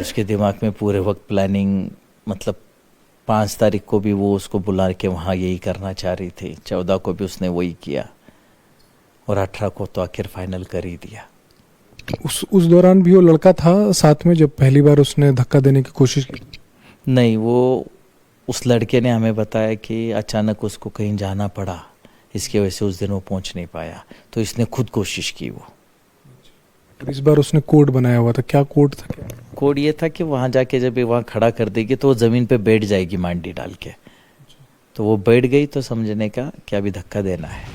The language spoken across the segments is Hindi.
उसके दिमाग में पूरे वक्त प्लानिंग, मतलब 5 तारीख को भी वो उसको बुला के वहाँ यही करना चाह रही थी, 14 को भी उसने वही किया और 18 को तो आखिर फाइनल कर ही दिया। उस दौरान भी वो लड़का था साथ में जब पहली बार उसने धक्का देने की कोशिश की? नहीं, वो उस लड़के ने हमें बताया कि अचानक उसको कहीं जाना पड़ा, इसकी वजह से उस दिन वो पहुंच नहीं पाया, तो इसने खुद कोशिश की वो। इस बार उसने कोड बनाया हुआ था, क्या कोड था? क्या कोड ये था कि वहाँ जाके जब वहाँ खड़ा कर देगी तो वो ज़मीन पे बैठ जाएगी मांडी डाल के, तो वो बैठ गई तो समझने का कि अभी धक्का देना है।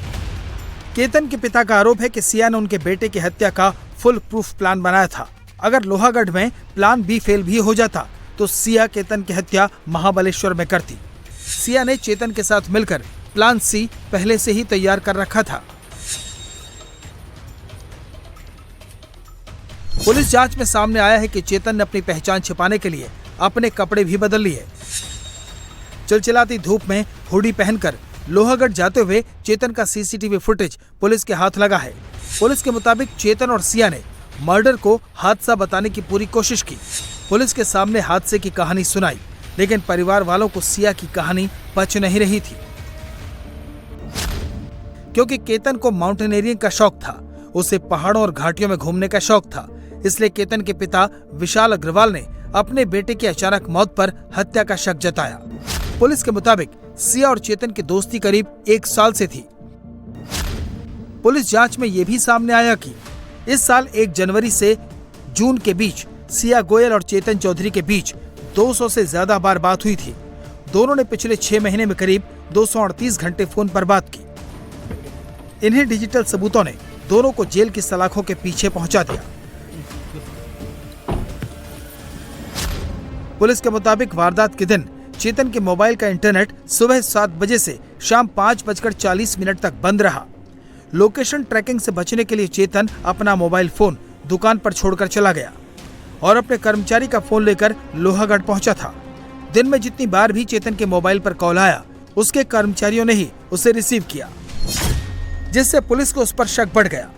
केतन के पिता का आरोप है कि सिया ने उनके बेटे की हत्या का फुल प्रूफ प्लान बनाया था। अगर लोहागढ़ में प्लान बी फेल भी हो जाता तो सिया केतन की हत्या महाबलेश्वर में करती। सिया ने चेतन के साथ मिलकर प्लान सी पहले से ही तैयार कर रखा था। पुलिस जांच में सामने आया है कि चेतन ने अपनी पहचान छिपाने के लिए अपने कपड़े भी बदल लिए। चिलचिलाती धूप में हुडी पहनकर लोहागढ़ जाते हुए चेतन का सीसीटीवी फुटेज पुलिस के हाथ लगा है। पुलिस के मुताबिक चेतन और सिया ने मर्डर को हादसा बताने की पूरी कोशिश की। पुलिस के सामने हादसे की कहानी सुनाई, लेकिन परिवार वालों को सिया की कहानी पच नहीं रही थी। क्योंकि केतन को माउंटेनियरिंग का शौक था, उसे पहाड़ों और घाटियों में घूमने का शौक था, इसलिए केतन के पिता विशाल अग्रवाल ने अपने बेटे की अचानक मौत पर हत्या का शक जताया। पुलिस के मुताबिक सिया और चेतन की दोस्ती करीब 1 साल से थी। पुलिस जांच में यह भी सामने आया कि इस साल 1 जनवरी से जून के बीच सिया गोयल और चेतन चौधरी के बीच 200 से ज्यादा बार बात हुई थी। दोनों ने पिछले 6 महीने में करीब 238 घंटे फोन पर बात की। इन्हीं डिजिटल सबूतों ने दोनों को जेल की सलाखों के पीछे पहुंचा दिया। पुलिस के मुताबिक वारदात के दिन चेतन के मोबाइल का इंटरनेट सुबह 7 बजे से शाम 5:40 तक बंद रहा। लोकेशन ट्रैकिंग से बचने के लिए चेतन अपना मोबाइल फोन दुकान पर छोड़कर चला गया और अपने कर्मचारी का फोन लेकर लोहागढ़ पहुंचा था। दिन में जितनी बार भी चेतन के मोबाइल पर कॉल आया, उसके कर्मचारियों ने ही उसे रिसीव किया, जिससे पुलिस को उस पर शक बढ़ गया।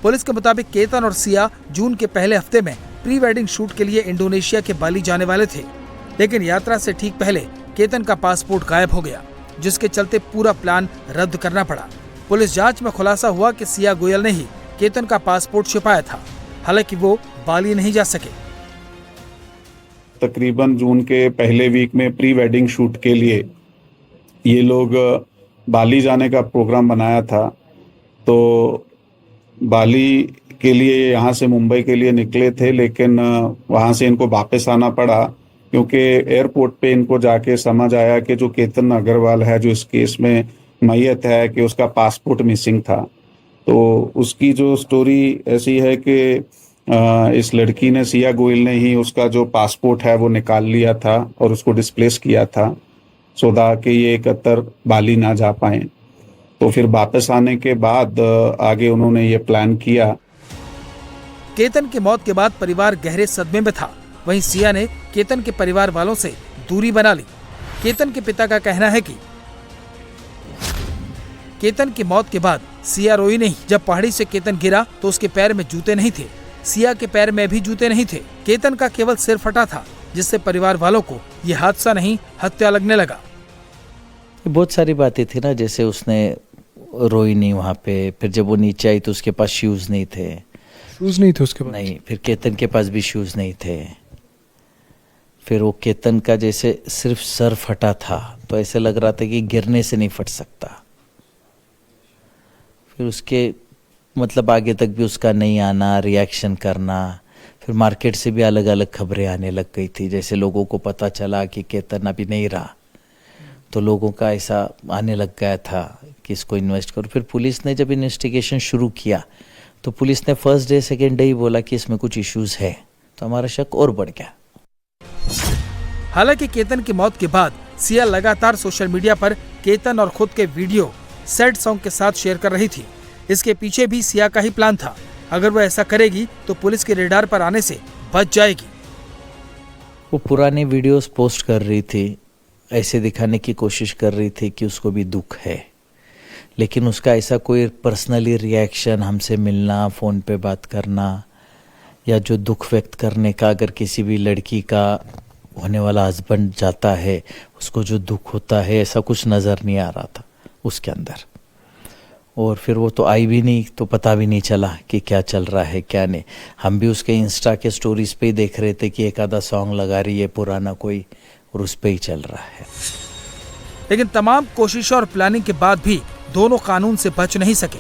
पुलिस के मुताबिक केतन और सिया जून के पहले हफ्ते में प्री वेडिंग शूट के लिए इंडोनेशिया के बाली जाने वाले थे, लेकिन यात्रा से ठीक पहले केतन का पासपोर्ट गायब हो गया, जिसके चलते पूरा प्लान रद्द करना पड़ा। पुलिस जांच में खुलासा हुआ कि सिया गोयल ने ही केतन का पासपोर्ट छिपाया था, हालांकि वो बाली नहीं जा सके। तकरीबन जून के पहले वीक में प्री वेडिंग शूट के लिए ये लोग बाली जाने का प्रोग्राम बनाया था, तो बाली के लिए यहाँ से मुंबई के लिए निकले थे, लेकिन वहाँ से इनको वापस आना पड़ा क्योंकि एयरपोर्ट पे इनको जाके समझ आया कि जो केतन अग्रवाल है, जो इस केस में मैयत है, कि उसका पासपोर्ट मिसिंग था। तो उसकी जो स्टोरी ऐसी है कि इस लड़की ने, सिया गोयल ने ही उसका जो पासपोर्ट है वो निकाल लिया था और उसको डिस्प्लेस किया था सो कि ये इकहत्तर बाली ना जा पाए। तो फिर वापस आने के बाद आगे उन्होंने ये प्लान किया। केतन की मौत के बाद परिवार गहरे सदमे में था। वहीं सिया ने केतन के परिवार वालों से दूरी बना ली। केतन के पिता का कहना है कि केतन की मौत के बाद सिया रोई नहीं। जब पहाड़ी से केतन गिरा तो उसके पैर में जूते नहीं थे, सिया के पैर में भी जूते नहीं थे। केतन का केवल सिर फटा था, जिससे परिवार वालों को यह हादसा नहीं हत्या लगने लगा। बहुत सारी बातें थी ना, जैसे उसने रोई नहीं वहाँ पे, फिर जब वो नीचे आई तो उसके पास शूज नहीं थे। शूज नहीं थे उसके पास? नहीं, फिर केतन के पास भी शूज नहीं थे। फिर वो केतन का जैसे सिर्फ सर फटा था, तो ऐसे लग रहा था कि गिरने से नहीं फट सकता। फिर उसके मतलब आगे तक भी उसका नहीं आना, रिएक्शन करना, फिर मार्केट से भी अलग अलग खबरें आने लग गई थी। जैसे लोगों को पता चला कि केतन अभी नहीं रहा, तो लोगों का ऐसा आने लग गया था कि इसको इन्वेस्ट करो। फिर पुलिस ने जब इन्वेस्टिगेशन शुरू किया तो पुलिस ने फर्स्ट डे सेकेंड डे ही बोला कि इसमें कुछ इश्यूज है, तो हमारा शक और बढ़ गया। हालांकि केतन की मौत के बाद सिया लगातार सोशल मीडिया पर केतन और खुद के वीडियो सैड सॉन्ग के साथ शेयर कर रही थी। इसके पीछे भी सिया का ही प्लान था। अगर वो ऐसा करेगी तो पुलिस के रेडार पर आने से बच जाएगी। वो पुराने वीडियोस पोस्ट कर रही थी, ऐसे दिखाने की कोशिश कर रही थी कि उसको भी दुख है, लेकिन उसका ऐसा कोई पर्सनली रिएक्शन, हमसे मिलना, फ़ोन पे बात करना या जो दुख व्यक्त करने का, अगर किसी भी लड़की का होने वाला हस्बैंड जाता है उसको जो दुख होता है, ऐसा कुछ नज़र नहीं आ रहा था उसके अंदर। और फिर वो तो आई भी नहीं तो पता भी नहीं चला कि क्या चल रहा है क्या नहीं। हम भी उसके इंस्टा के स्टोरीज पे ही देख रहे थे कि एक आधा सॉन्ग लगा रही है पुराना कोई, और उस पे ही चल रहा है। लेकिन तमाम कोशिशों और प्लानिंग के बाद भी दोनों कानून से बच नहीं सके।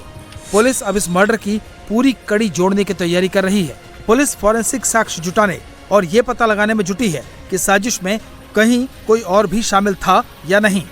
पुलिस अब इस मर्डर की पूरी कड़ी जोड़ने की तैयारी कर रही है। पुलिस फॉरेंसिक साक्ष्य जुटाने और ये पता लगाने में जुटी है कि साजिश में कहीं कोई और भी शामिल था या नहीं।